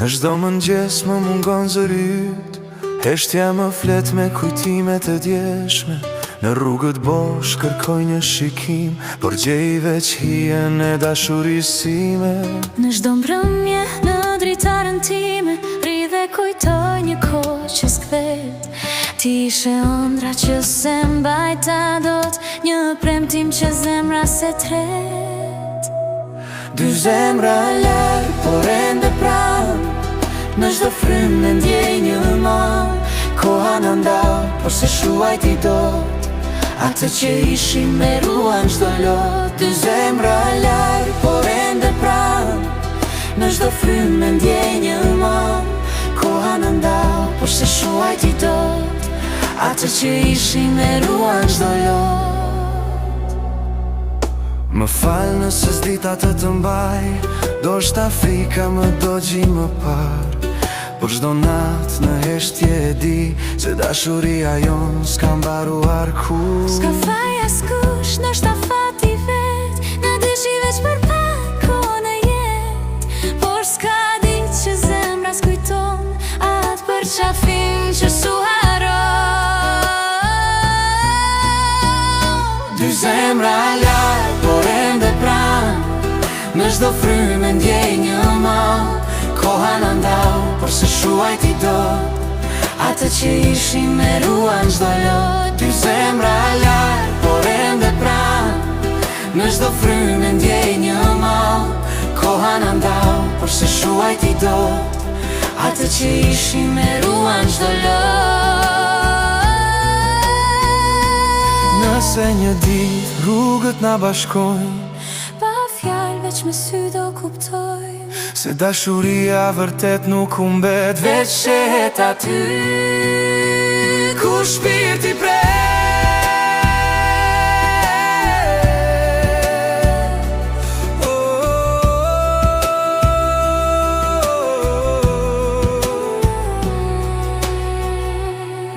Në çdo mëngjes më mungon zëryt, heshtja më flet me kujtimet e djeshme. Në rrugët bosh kërkoj një shikim, por gjej veç hijen e dashurisime. Në çdo mbrëmje në dritarën time, ri dhe kujtoj një kohë që s'kthehet. Ti ishe ëndra që se mbajta dot, një premtim që zemra se tret. Dy zemra larg, por ende pranë, në çdo frymë ndjej një mal. Koha në ndau, por se shuajti dot atë që ishim me ruan çdo lot. Dy zemra larg, por ende pranë, në çdo frymë ndjej një mal. Koha në ndau, por se shuajti dot atë që ishim me ruan çdo lot. Më fal nëse s'dita të të mbaj, do shta frika më dogji më par. Por çdo natë në heshtje e di se dashuria jon s'ka mbaruar kur. S'ka faj askush, ndoshta fati vet, na dyshi veç për pak kohën e jet. Por s'ka ditë që zemra s'kujton atë për qafin që s'u haron. Dy zemra larg, por ende pranë, në çdo frymë ndjej një mal. Koha në ndau, por se shuajti dot atë që ishim me ruan çdo lot. Dy zemra larg, por ende pranë, në çdo frymë ndjej një mal. Koha në ndau, por se shuajti dot atë që ishim me ruan çdo lot. Nëse një ditë rrugët na bashkojnë, pa fjalë veç me sy do kuptoj se dashuria vërtet nuk humbet, veç shehet aty ku shpirti pret.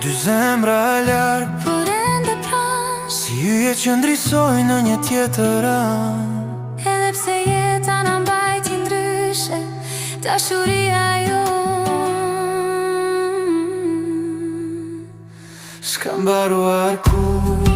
Dy zemra larg, por ende pranë, si yje që ndrisoj në një tjetër anë. edhe pse jeta na mbajti ndryshe, dashuria jon S'ka mbaruar kur.